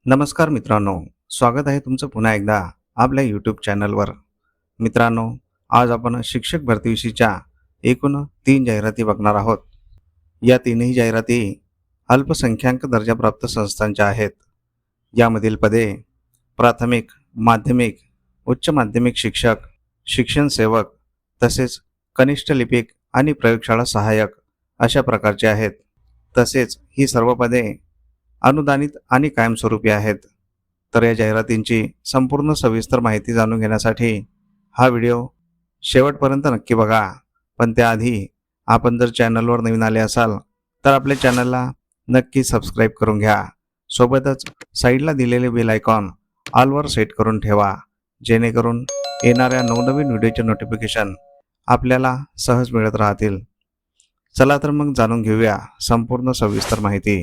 नमस्कार मित्रांनो, स्वागत आहे तुमचं पुन्हा एकदा आपल्या यूट्यूब चॅनलवर. मित्रांनो, आज आपण शिक्षक भरतीविषयीच्या एकूण 3 जाहिराती बघणार आहोत. या तीनही जाहिराती अल्पसंख्याक दर्जाप्राप्त संस्थांच्या आहेत. यामधील पदे प्राथमिक, माध्यमिक, उच्च माध्यमिक शिक्षक, शिक्षण सेवक तसेच कनिष्ठ लिपिक आणि प्रयोगशाळा सहाय्यक अशा प्रकारचे आहेत. तसेच ही सर्व पदे अनुदानित आणि कायमस्वरूपी आहेत. तर या जाहिरातींची संपूर्ण सविस्तर माहिती जाणून घेण्यासाठी हा व्हिडिओ शेवटपर्यंत नक्की बघा. पण त्याआधी आपण जर चॅनलवर नवीन आले असाल तर आपल्या चॅनलला नक्की सबस्क्राईब करून घ्या. सोबतच साईडला दिलेले बेल आयकॉन ऑलवर सेट करून ठेवा, जेणेकरून येणाऱ्या नवनवीन व्हिडिओचे नोटिफिकेशन आपल्याला सहज मिळत राहतील. चला तर मग जाणून घेऊया संपूर्ण सविस्तर माहिती.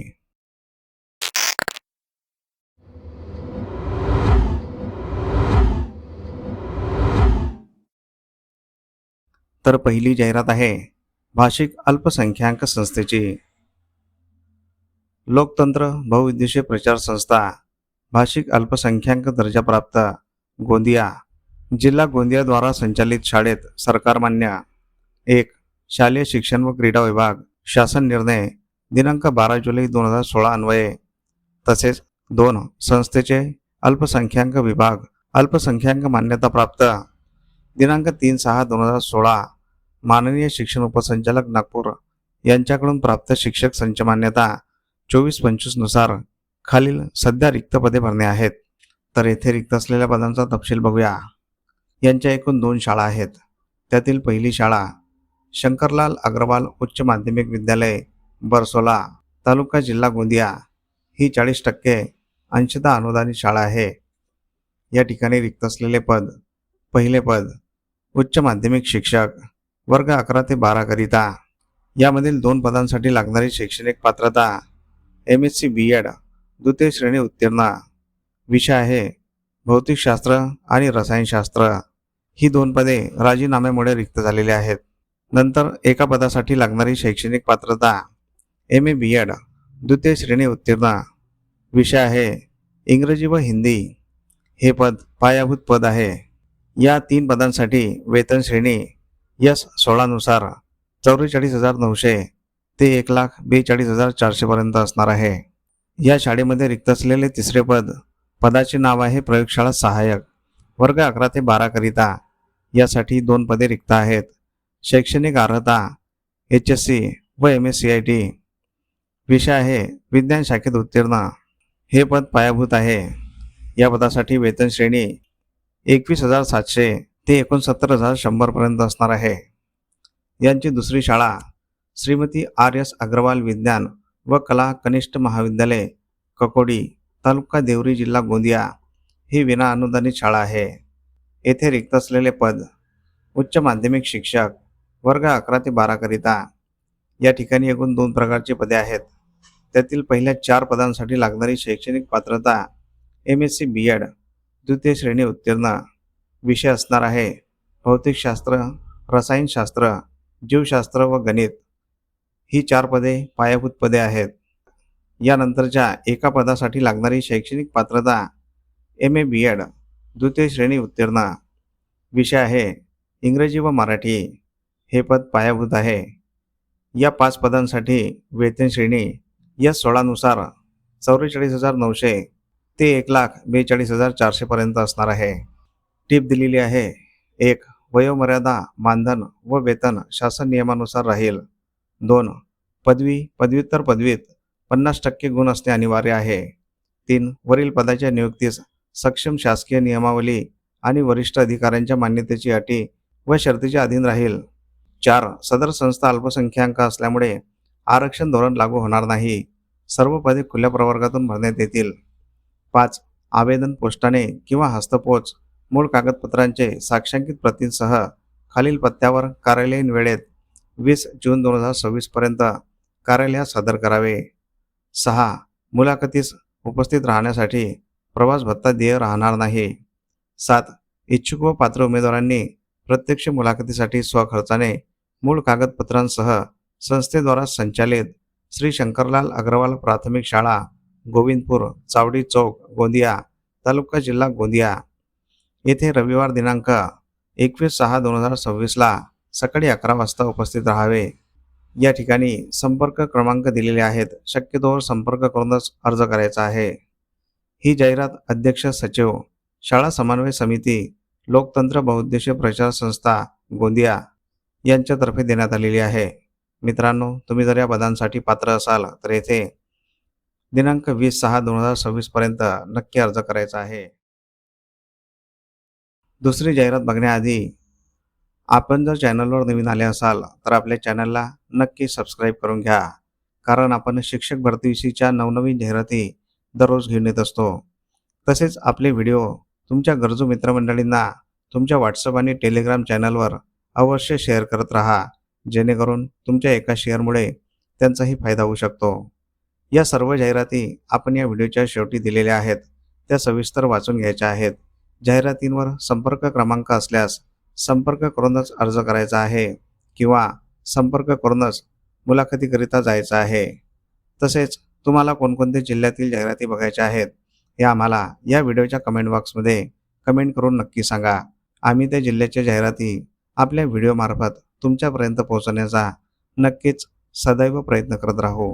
तर पहिली जाहिरात आहे भाषिक अल्पसंख्याक संस्थेची. लोकतंत्र बहुउद्देशीय प्रचार संस्था, भाषिक अल्पसंख्याक दर्जाप्राप्त, गोंदिया जिल्हा गोंदिया द्वारा संचालित शाळेत सरकारमान्य 1. शालेय शिक्षण व क्रीडा विभाग शासन निर्णय दिनांक 12 जुलै 2016 अन्वये. तसेच 2. संस्थेचे अल्पसंख्याक विभाग अल्पसंख्याक मान्यता प्राप्त दिनांक 3/6/2016 माननीय शिक्षण उपसंचालक नागपूर यांच्याकडून प्राप्त शिक्षक संच मान्यता 24-25 नुसार खालील सध्या रिक्त पदे भरणे आहेत. तर येथे रिक्त असलेल्या पदांचा तपशील बघूया. यांच्या एकूण 2 शाळा आहेत. त्यातील पहिली शाळा शंकरलाल अग्रवाल उच्च माध्यमिक विद्यालय बरसोला तालुका जिल्हा गोंदिया ही 40% अंशतः अनुदानित शाळा आहे. या ठिकाणी रिक्त असलेले पद पहिले पद उच्च माध्यमिक शिक्षक वर्ग 11 ते 12 करिता. यामधील 2 पदांसाठी लागणारी शैक्षणिक पात्रता MSc B.Ed द्वितीय श्रेणी उत्तीर्ण. विषय आहे भौतिकशास्त्र आणि रसायनशास्त्र. ही 2 पदे राजीनाम्यामुळे रिक्त झालेली आहेत. नंतर एका पदासाठी लागणारी शैक्षणिक पात्रता MA B.Ed द्वितीय श्रेणी उत्तीर्ण. विषय आहे इंग्रजी व हिंदी. हे पद पायाभूत पद आहे. या 3 पदांसाठी वेतन श्रेणी S16 नुसार 44,900 ते 1,42,400 पर्यंत असणार आहे. या शाळेमध्ये रिक्त असलेले तिसरे पदाचे नाव आहे प्रयोगशाळा सहाय्यक वर्ग 11 ते 12 करिता. यासाठी 2 पदे रिक्त आहेत. शैक्षणिक अर्हता HSC व MSCIT. विषय आहे विज्ञान शाखेत उत्तीर्ण. हे पद पायाभूत आहे. या पदासाठी वेतन श्रेणी 21,700 ते 69,100 पर्यंत असणार आहे. यांची दुसरी शाळा श्रीमती RS अग्रवाल विज्ञान व कला कनिष्ठ महाविद्यालय ककोडी तालुका देवरी जिल्हा गोंदिया ही विना अनुदानित शाळा आहे. येथे रिक्त असलेले पद उच्च माध्यमिक शिक्षक वर्ग 11 ते 12 करिता. या ठिकाणी एकूण 2 प्रकारची पदे आहेत. त्यातील पहिल्या 4 पदांसाठी लागणारी शैक्षणिक पात्रता MSc B.Ed द्वितीय श्रेणी उत्तीर्ण. विषय असणार आहे भौतिकशास्त्र, रसायनशास्त्र, जीवशास्त्र व गणित. ही 4 पदे पायाभूत पदे आहेत. यानंतरच्या एका पदासाठी लागणारी शैक्षणिक पात्रता MA B.Ed द्वितीय श्रेणी उत्तीर्ण. विषय आहे इंग्रजी व मराठी. हे पद पायाभूत आहे. या 5 पदांसाठी वेतन श्रेणी S16 नुसार 44,900 ते 1,42,400 पर्यंत असणार आहे. टीप दिलेली आहे. 1. वयोमर्यादा, मानधन व वेतन शासन नियमानुसार राहील. 2. पदवी, पदव्युत्तर पदवीत 50% गुण असणे अनिवार्य आहे. 3. वरील पदाच्या नियुक्तीस सक्षम शासकीय नियमावली आणि वरिष्ठ अधिकाऱ्यांच्या मान्यतेची अटी व शर्तीच्या अधीन राहील. 4. सदर संस्था अल्पसंख्याक असल्यामुळे आरक्षण धोरण लागू होणार नाही. सर्व पदे खुल्या प्रवर्गातून भरण्यात येतील. 5. आवेदन पोस्टाने किंवा हस्तपोच मूळ कागदपत्रांचे साक्षांकित प्रतींसह खालील पत्त्यावर कार्यालयीन वेळेत 20 जून 2026 पर्यंत कार्यालयात सादर करावे. 6. मुलाखतीस उपस्थित राहण्यासाठी प्रवास भत्ता देय राहणार नाही. 7. इच्छुक व पात्र उमेदवारांनी प्रत्यक्ष मुलाखतीसाठी स्वखर्चाने मूळ कागदपत्रांसह संस्थेद्वारा संचालित श्री शंकरलाल अग्रवाल प्राथमिक शाळा गोविंदपूर चावडी चौक गोंदिया तालुका जिल्हा गोंदिया येथे रविवार दिनांक 21/6/2026 सकाळी 11 वाजता उपस्थित राहावे। या ठिकाणी संपर्क क्रमांक दिलेले आहेत, शक्यतोवर संपर्क करूनच अर्ज करायचा आहे। ही जाहिरात अध्यक्ष सचिव शाळा समन्वय समिती लोकतंत्र बहुउद्देशीय प्रचार संस्था गोंदिया यांच्यातर्फे देण्यात आलेली आहे। मित्रांनो, तुम्ही जर या पदांसाठी पात्र असाल तर येथे दिनांक 20/6/2026 पर्यंत नक्की अर्ज करायचा आहे। दुसरी जाहिरात बघण्याआधी आपण जर चॅनलवर नवीन आले असाल तर आपल्या चॅनलला नक्की सबस्क्राईब करून घ्या, कारण आपण शिक्षक भरतीविषयीच्या नवनवीन जाहिराती दररोज घेऊन येत असतो। तसेच आपले व्हिडिओ तुमच्या गरजू मित्रमंडळींना तुमच्या व्हॉट्सअप आणि टेलिग्राम चॅनलवर अवश्य शेअर करत राहा, जेणेकरून तुमच्या एका शेअरमुळे त्यांचाही फायदा होऊ शकतो। या सर्व जाहिराती आपण या व्हिडिओच्या शेवटी दिलेल्या आहेत, त्या सविस्तर वाचून घ्यायच्या आहेत। जाहिरातींवर संपर्क क्रमांक असल्यास संपर्क करूनच अर्ज करायचा आहे किंवा संपर्क करूनच मुलाखतीकरिता जायचं आहे। तसेच तुम्हाला कोणकोणत्या जिल्ह्यातील जाहिराती बघायच्या आहेत हे आम्हाला या व्हिडिओच्या कमेंट बॉक्समध्ये कमेंट करून नक्की सांगा। आम्ही त्या जिल्ह्याच्या जाहिराती आपल्या व्हिडिओमार्फत तुमच्यापर्यंत पोहोचवण्याचा नक्कीच सदैव प्रयत्न करत राहू।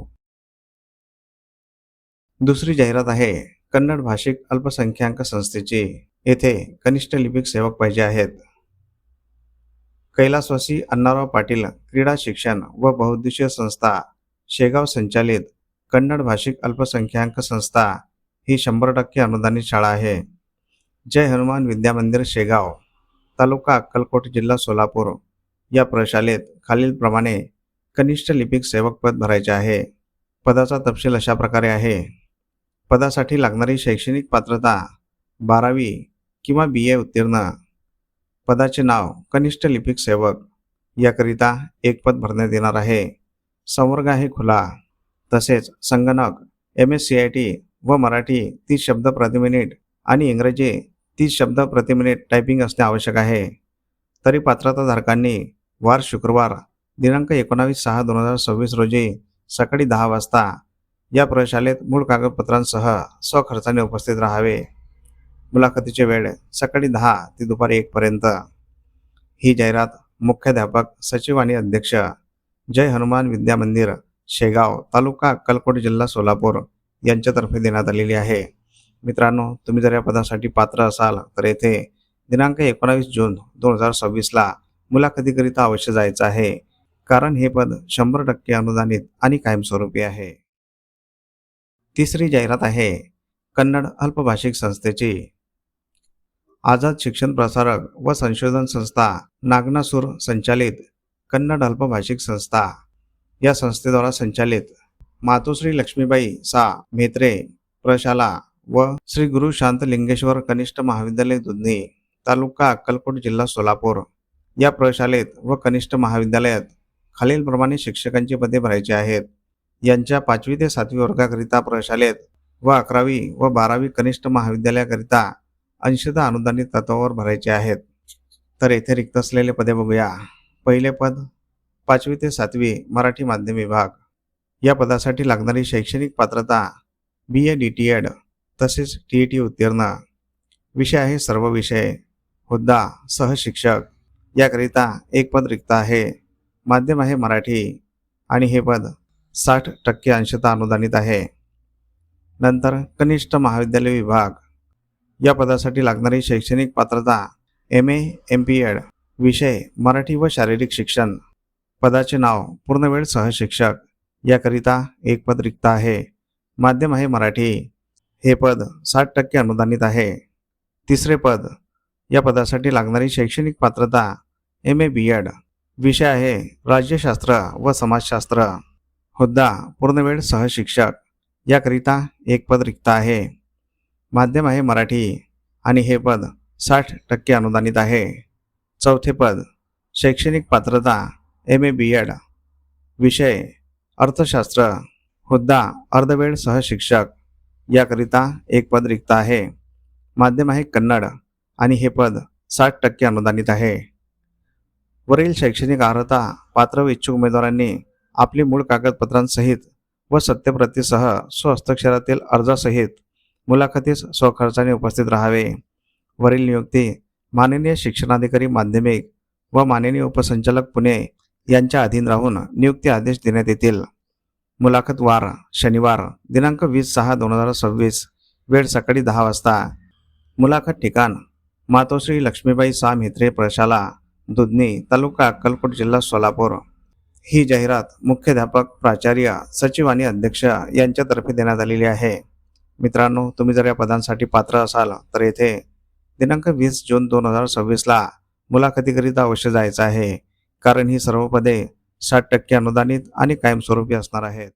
दुसरी जाहिरात आहे कन्नड भाषिक अल्पसंख्याक संस्थेची। येथे कनिष्ठ लिपिक सेवक पाहिजे आहेत। कैलासवासी अण्णाराव पाटील क्रीडा शिक्षण व बहुउद्देशीय संस्था शेगाव संचालित कन्नड भाषिक अल्पसंख्याक संस्था ही 100% अनुदानित शाळा आहे। जय हनुमान विद्या मंदिर शेगाव तालुका अक्कलकोट जिल्हा सोलापूर या प्रशालेत खालीलप्रमाणे कनिष्ठ लिपिक सेवक पद भरायचे आहे। पदाचा तपशील अशा प्रकारे आहे। पदासाठी लागणारी शैक्षणिक पात्रता 12वी किंवा BA उत्तीर्ण। पदाचे नाव कनिष्ठ लिपिक सेवक। याकरिता एक पद भरण्यात येणार आहे। संवर्ग आहे खुला। तसेच संगणक MS CIT व मराठी 30 शब्द प्रति मिनिट आणि इंग्रजी 30 शब्द प्रति मिनिट टायपिंग असणे आवश्यक आहे। तरी पात्रताधारकांनी वार शुक्रवार दिनांक 19/6/2026 रोजी सकाळी 10 वाजता या प्रशालेत मूळ कागदपत्रांसह स्वखर्चाने उपस्थित राहावे। मुलाखतीची वेळ सकाळी 10 ते दुपारी 1 पर्यंत। ही जाहिरात मुख्याध्यापक सचिव आणि अध्यक्ष जय हनुमान विद्या मंदिर शेगाव तालुका अक्कलकोट जिल्हा सोलापूर यांच्यातर्फे देण्यात आलेली आहे। मित्रांनो, तुम्ही जर या पदासाठी पात्र असाल तर येथे दिनांक 19 जून 2026 मुलाखतीकरिता अवश्य जायचं आहे, कारण हे पद 100% अनुदानित आणि कायमस्वरूपी आहे। तिसरी जाहिरात आहे कन्नड अल्पभाषिक संस्थेची। आझाद शिक्षण प्रसारक व संशोधन संस्था नागनासूर संचालित कन्नड अल्पभाषिक संस्था या संस्थेद्वारा संचालित मातोश्री लक्ष्मीबाई सा म्हेत्रे प्रशाला व श्री गुरु शांतलिंगेश्वर कनिष्ठ महाविद्यालय दुधनी तालुका अक्कलकोट जिल्हा सोलापूर या प्रशालेत व कनिष्ठ महाविद्यालयात खालीलप्रमाणे शिक्षकांची पदे भरायची आहेत। यांच्या 5वी ते 7वी वर्गाकरिता प्रशालेत व 11वी व 12वी कनिष्ठ महाविद्यालयाकरिता अंशतः अनुदानित तत्वावर भरायचे आहेत। तर येथे रिक्त असलेले पदे बघूया। पहिले पद 5वी ते 7वी मराठी माध्यम विभाग। या पदासाठी लागणारी शैक्षणिक पात्रता BA DTED तसेच TET उत्तीर्ण। विषय आहे सर्व विषय। हुद्दा सहशिक्षक। याकरिता एक पद रिक्त आहे। माध्यम आहे मराठी आणि हे पद 60% अंशतः अनुदानित आहे। नंतर कनिष्ठ महाविद्यालय विभाग। या पदासाठी लागणारी शैक्षणिक पात्रता MA MPED विषय मराठी व शारीरिक शिक्षण। पदाचे नाव पूर्णवेळ सहशिक्षक। याकरिता एक पद रिक्त आहे। माध्यम आहे मराठी। हे पद 60% अनुदानित आहे। तिसरे पद। या पदासाठी लागणारी शैक्षणिक पात्रता MA BEd विषय आहे राज्यशास्त्र व समाजशास्त्र। हुद्दा पूर्णवेळ सहशिक्षक। याकरिता एक पद रिक्त आहे। माध्यम आहे मराठी आणि हे पद 60% अनुदानित आहे। चौथे पद। शैक्षणिक पात्रता MA BEd विषय अर्थशास्त्र। हुद्दा अर्धवेळ सहशिक्षक। याकरिता एक पद रिक्त आहे। माध्यम आहे कन्नड आणि हे पद 60% अनुदानित आहे। वरील शैक्षणिक अर्हता पात्र व इच्छुक उमेदवारांनी आपली मूळ कागदपत्रांसहित व सत्यप्रतीसह स्वहस्ताक्षरातील अर्जासहित मुलाखतीस स्वखर्चाने उपस्थित राहावे. वरील नियुक्ती माननीय शिक्षणाधिकारी माध्यमिक व माननीय उपसंचालक पुणे यांच्या अधीन राहून नियुक्ती आदेश देण्यात येतील. मुलाखत वार शनिवार दिनांक 20/6/2026 वेळ सकाळी 10 वाजता. मुलाखत ठिकाण मातोश्री लक्ष्मीबाई सा म्हेत्रे प्रशाला दुधनी तालुका अक्कलकोट जिल्हा सोलापूर. ही जाहिरात मुख्याध्यापक प्राचार्य सचिव आणि अध्यक्ष यांच्यातर्फे देण्यात आलेली आहे. मित्रांनो, तुम्ही जर या पदांसाठी पात्र असाल तर येथे दिनांक 20 जून 2026ला मुलाखतीकरिता अवश्य जायचं आहे, कारण ही सर्व पदे 60% अनुदानित आणि कायमस्वरूपी असणार आहेत.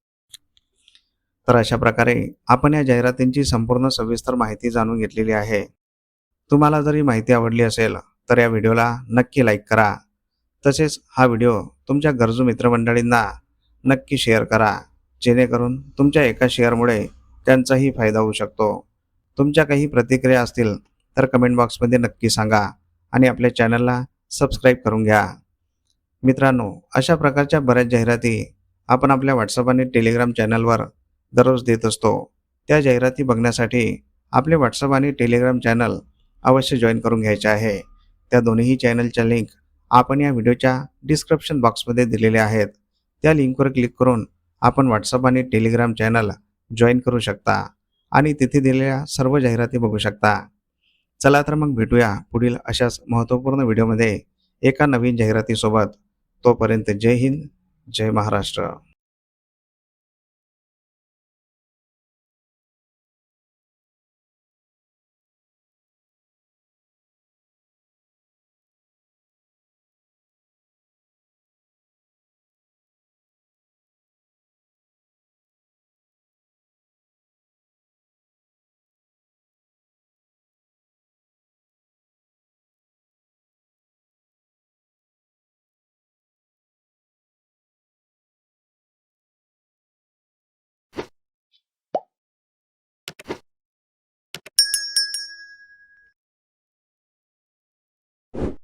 तर अशा प्रकारे आपण या जाहिरातींची संपूर्ण सविस्तर माहिती जाणून घेतलेली आहे. तुम्हाला जर ही माहिती आवडली असेल तर या व्हिडिओला नक्की लाईक करा. तसेच हा व्हिडिओ तुमच्या गरजू मित्रमंडळींना नक्की शेअर करा, जेणेकरून तुमच्या एका शेअरमुळे त्यांचाही फायदा होऊ शकतो. तुमच्या काही प्रतिक्रिया असतील तर कमेंट बॉक्समध्ये नक्की सांगा आणि आपल्या चॅनलला सबस्क्राईब करून घ्या. मित्रांनो, अशा प्रकारच्या बऱ्याच जाहिराती आपण आपल्या व्हॉट्सअप आणि टेलिग्राम चॅनलवर दररोज देत असतो. त्या जाहिराती बघण्यासाठी आपले व्हॉट्सअप आणि टेलिग्राम चॅनल अवश्य जॉईन करून घ्यायचे आहे. त्या दोन्ही चॅनलच्या लिंक आपण या व्हिडिओच्या डिस्क्रिप्शन बॉक्समध्ये दिलेल्या आहेत. त्या लिंकवर क्लिक करून आपण व्हॉट्सअप आणि टेलिग्राम चॅनल जॉईन करू शकता आणि तिथे दिलेल्या सर्व जाहिराती बघू शकता. चला तर मग भेटूया पुढील अशाच महत्त्वपूर्ण व्हिडिओमध्ये एका नवीन जाहिरातीसोबत. तोपर्यंत जय हिंद, जय महाराष्ट्र.